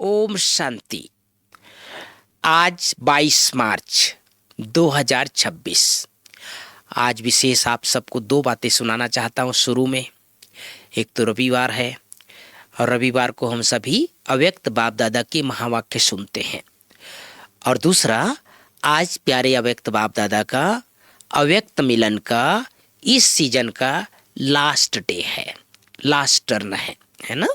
ओम शांति। आज 22 मार्च 2026। आज विशेष आप सबको दो बातें सुनाना चाहता हूँ शुरू में। एक तो रविवार है और रविवार को हम सभी अव्यक्त बाप दादा के महावाक्य सुनते हैं, और दूसरा आज प्यारे अव्यक्त बाप दादा का अव्यक्त मिलन का इस सीजन का लास्ट डे है, लास्ट टर्न है ना।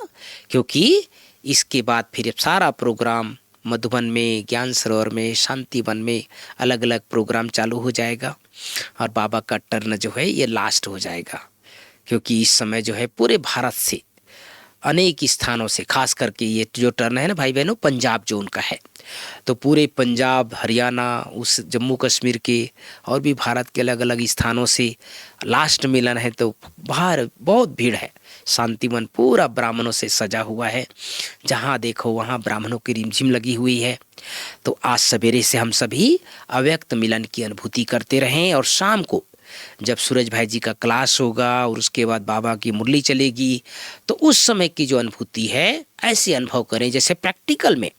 क्योंकि इसके बाद फिर सारा प्रोग्राम मधुबन में, ज्ञान सरोवर में, शांतिवन में अलग अलग प्रोग्राम चालू हो जाएगा और बाबा का टर्न जो है ये लास्ट हो जाएगा। क्योंकि इस समय जो है पूरे भारत से अनेक स्थानों से, खास करके ये जो टर्न है ना भाई बहनों, पंजाब जोन का है, तो पूरे पंजाब, हरियाणा, उस जम्मू कश्मीर के और भी भारत के अलग अलग स्थानों से लास्ट मिलन है। तो बाहर बहुत भीड़ है। शांतिवन पूरा ब्राह्मणों से सजा हुआ है, जहाँ देखो वहाँ ब्राह्मणों की रिमझिम लगी हुई है। तो आज सवेरे से हम सभी अव्यक्त मिलन की अनुभूति करते रहें, और शाम को जब सूरज भाई जी का क्लास होगा और उसके बाद बाबा की मुरली चलेगी, तो उस समय की जो अनुभूति है ऐसे अनुभव करें जैसे प्रैक्टिकल में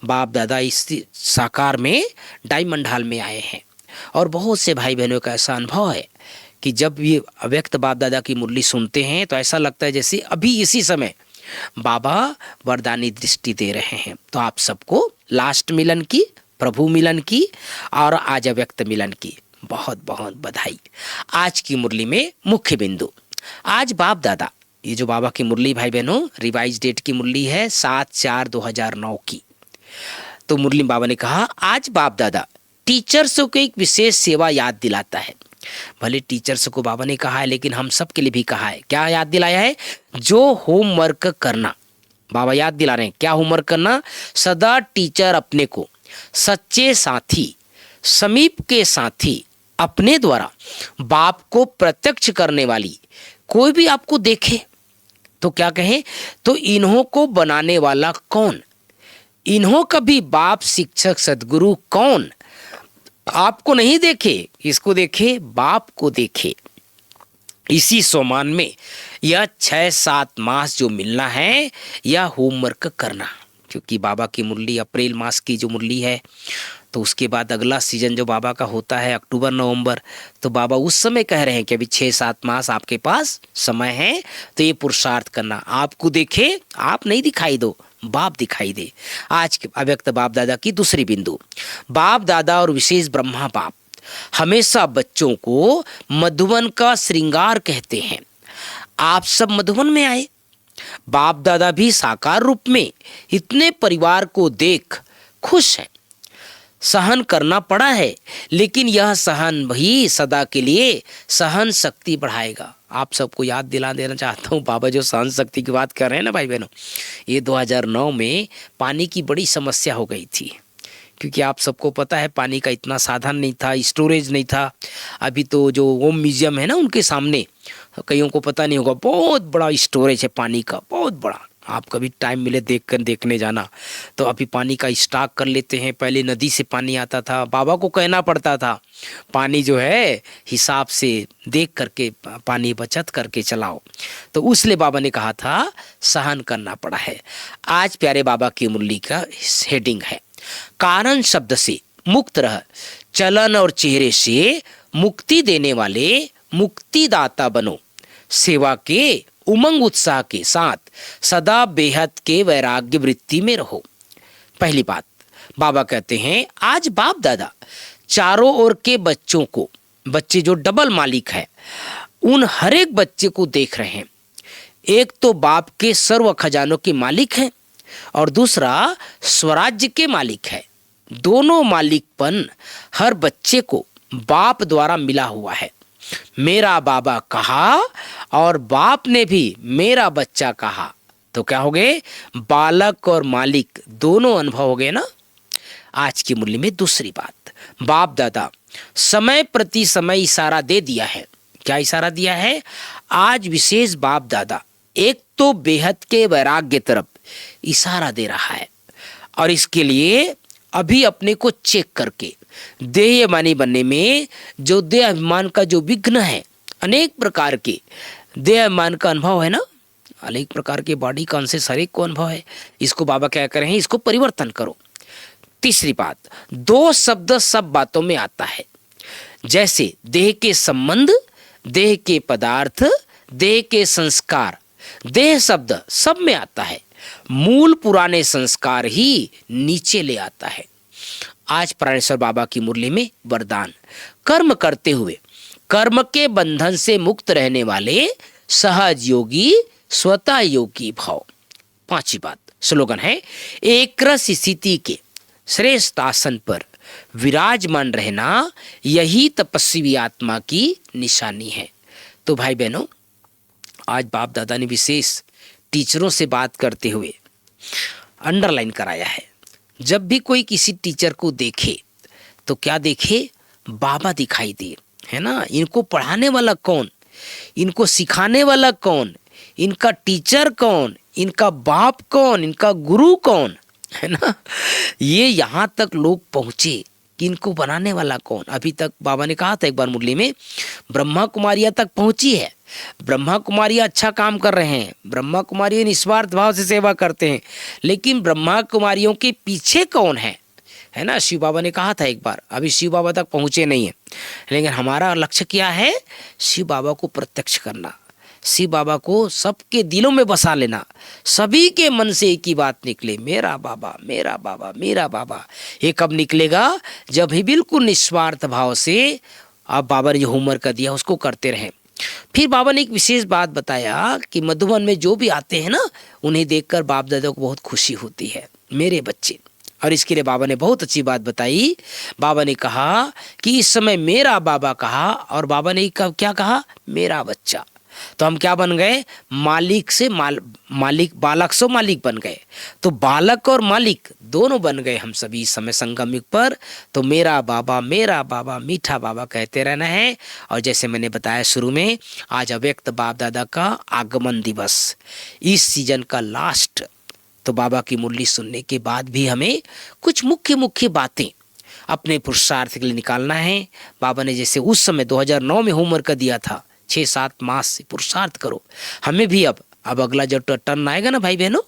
बाप दादा इस साकार में डायमंड हॉल में आए हैं। और बहुत से भाई बहनों का ऐसा अनुभव है कि जब ये अव्यक्त बाप दादा की मुरली सुनते हैं तो ऐसा लगता है जैसे अभी इसी समय बाबा वरदानी दृष्टि दे रहे हैं। तो आप सबको लास्ट मिलन की, प्रभु मिलन की और आज अव्यक्त मिलन की बहुत बहुत बधाई। आज की मुरली में मुख्य बिंदु, आज बाप दादा, ये जो बाबा की मुरली भाई बहनों रिवाइज डेट की मुरली है 7/4/2009 की। तो मुरली बाबा ने कहा आज बाप दादा टीचर्स को एक विशेष सेवा याद दिलाता है। भले टीचर्स को बाबा ने कहा है, लेकिन हम सब के लिए भी कहा है। क्या याद दिलाया है? जो होमवर्क करना, बाबा याद दिला रहे हैं। क्या होमवर्क करना? सदा टीचर अपने को सच्चे साथी, समीप के साथी, अपने द्वारा बाप को प्रत्यक्ष करने वाली कोई भी आपको देखे तो क्या कहें? तो इन्हों को बनाने वाला कौन? इन्हों का भी बाप, शिक्षक, सदगुरु कौन? आपको नहीं देखे, इसको देखे, बाप को देखे। इसी सोमान में यह 6-7 मास जो मिलना है, यह होमवर्क करना। क्योंकि बाबा की मुरली अप्रैल मास की जो मुरली है, तो उसके बाद अगला सीजन जो बाबा का होता है अक्टूबर नवंबर, तो बाबा उस समय कह रहे हैं कि अभी 6-7 मास आपके पास समय है, तो ये पुरुषार्थ करना। आपको देखे, आप नहीं दिखाई दो, बाप दिखाई दे। आज के अव्यक्त बाप दादा की दूसरी बिंदु, बाप दादा और विशेष ब्रह्मा बाप हमेशा बच्चों को मधुबन का श्रृंगार कहते हैं। आप सब मधुबन में आए, बाप दादा भी साकार रूप में इतने परिवार को देख खुश हैं। सहन करना पड़ा है, लेकिन यह सहन भी सदा के लिए सहन शक्ति बढ़ाएगा। आप सबको याद दिला देना चाहता हूँ, बाबा जो सहन शक्ति की बात कर रहे हैं ना भाई बहनों, ये 2009 में पानी की बड़ी समस्या हो गई थी। क्योंकि आप सबको पता है पानी का इतना साधन नहीं था, स्टोरेज नहीं था। अभी तो जो ओम म्यूजियम है ना, उनके सामने कईयों को पता नहीं होगा, बहुत बड़ा स्टोरेज है पानी का, बहुत बड़ा। आप कभी टाइम मिले देखने जाना। तो अभी पानी का स्टॉक कर लेते हैं। पहले नदी से पानी आता था, बाबा को कहना पड़ता था पानी जो है हिसाब से देख करके पानी बचत करके चलाओ। तो उसलिए बाबा ने कहा था सहन करना पड़ा है। आज प्यारे बाबा की मुरली का हेडिंग है, कारण शब्द से मुक्त रह, चलन और चेहरे से मुक्ति देने वाले मुक्तिदाता बनो, सेवा के उमंग उत्साह के साथ सदा बेहद के वैराग्य वृत्ति में रहो। पहली बात, बाबा कहते हैं आज बाप दादा चारों ओर के बच्चों को, बच्चे जो डबल मालिक है, उन हर एक बच्चे को देख रहे हैं। एक तो बाप के सर्व खजानों के मालिक हैं और दूसरा स्वराज्य के मालिक है। दोनों मालिकपन हर बच्चे को बाप द्वारा मिला हुआ है। मेरा बाबा कहा और बाप ने भी मेरा बच्चा कहा, तो क्या हो गए? बालक और मालिक दोनों अनुभव हो गए ना। आज की मुरली में दूसरी बात, बाप दादा समय प्रति समय इशारा दे दिया है। क्या इशारा दिया है? आज विशेष बाप दादा एक तो बेहद के वैराग्य तरफ इशारा दे रहा है, और इसके लिए अभी अपने को चेक करके देहमानी बनने में जो देह अभिमान का जो विघ्न है, अनेक प्रकार के देह अभिमान का अनुभव है ना, अनेक प्रकार के बॉडी कॉन्शियस हर एक को अनुभव है। इसको बाबा क्या कर रहे हैं, इसको परिवर्तन करो। तीसरी बात, दो शब्द सब बातों में आता है, जैसे देह के संबंध, देह के पदार्थ, देह के संस्कार। देह शब्द सब में आता है, मूल पुराने संस्कार ही नीचे ले आता है। आज प्राणेश्वर बाबा की मुरली में वरदान, कर्म करते हुए कर्म के बंधन से मुक्त रहने वाले सहज योगी, स्वतः योगी भाव। पांचवी बात, स्लोगन है, एक रस स्थिति के श्रेष्ठ आसन पर विराजमान रहना, यही तपस्वी आत्मा की निशानी है। तो भाई बहनों, आज बाप दादा ने विशेष टीचरों से बात करते हुए अंडरलाइन कराया है, जब भी कोई किसी टीचर को देखे तो क्या देखे, बाबा दिखाई दे, है ना। इनको पढ़ाने वाला कौन, इनको सिखाने वाला कौन, इनका टीचर कौन, इनका बाप कौन, इनका गुरु कौन, है ना। ये यहाँ तक लोग पहुँचे कि इनको बनाने वाला कौन। अभी तक बाबा ने कहा था एक बार मुरली में, ब्रह्मा कुमारियाँ तक पहुँची है, ब्रह्मा कुमारियाँ अच्छा काम कर रहे हैं, ब्रह्मा कुमारियाँ निस्वार्थ भाव से सेवा करते हैं, लेकिन ब्रह्मा कुमारियों के पीछे कौन है ना। शिव बाबा ने कहा था एक बार, अभी शिव बाबा तक पहुँचे नहीं है, लेकिन हमारा लक्ष्य क्या है, शिव बाबा को प्रत्यक्ष करना, शिव बाबा को सबके दिलों में बसा लेना, सभी के मन से एक ही बात निकले, मेरा बाबा मेरा बाबा मेरा बाबा। ये कब निकलेगा, जब ही बिल्कुल निस्वार्थ भाव से आप बाबा ने जो होमवर्क कर दिया उसको करते रहें। फिर बाबा ने एक विशेष बात बताया कि मधुबन में जो भी आते हैं ना, उन्हें देखकर बाप दादा को बहुत खुशी होती है, मेरे बच्चे। और इसके लिए बाबा ने बहुत अच्छी बात बताई। बाबा ने कहा कि इस समय मेरा बाबा कहा, और बाबा ने क्या कहा, मेरा बच्चा। तो हम क्या बन गए, मालिक से मालिक, बालक से मालिक बन गए। तो बालक और मालिक दोनों बन गए हम सभी इस समय संगम युग पर। तो मेरा बाबा मीठा बाबा कहते रहना है। और जैसे मैंने बताया शुरू में, आज अव्यक्त बाप दादा का आगमन दिवस, इस सीजन का लास्ट। तो बाबा की मुरली सुनने के बाद भी हमें कुछ मुख्य बातें अपने पुरुषार्थ के लिए निकालना है। बाबा ने जैसे उस समय 2009 में होमवर्क दिया था, 6-7 मास से पुरुषार्थ करो। हमें भी अब अगला जो टर्न आएगा ना भाई बहनों,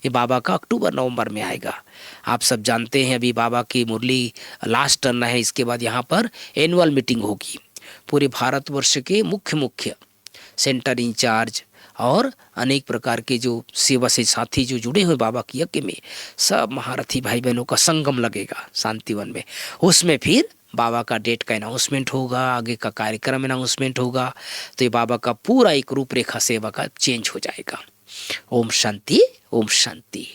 ये बाबा का अक्टूबर-नवंबर में आएगा। आप सब जानते हैं अभी बाबा की मुरली लास्ट टर्न है, इसके बाद यहाँ पर एनुअल मीटिंग होगी। पूरे भारतवर्ष के मुख्य सेंटर इंचार्ज और अनेक प्रकार के जो सेवा से साथी जो जुड़े हुए बाबा की यज्ञ में, सब महारथी भाई बहनों का संगम लगेगा शांतिवन में। उसमें फिर बाबा का डेट का अनाउंसमेंट होगा, आगे का कार्यक्रम अनाउंसमेंट होगा। तो ये बाबा का पूरा एक रूपरेखा सेवा का चेंज हो जाएगा। ओम शांति, ओम शांति।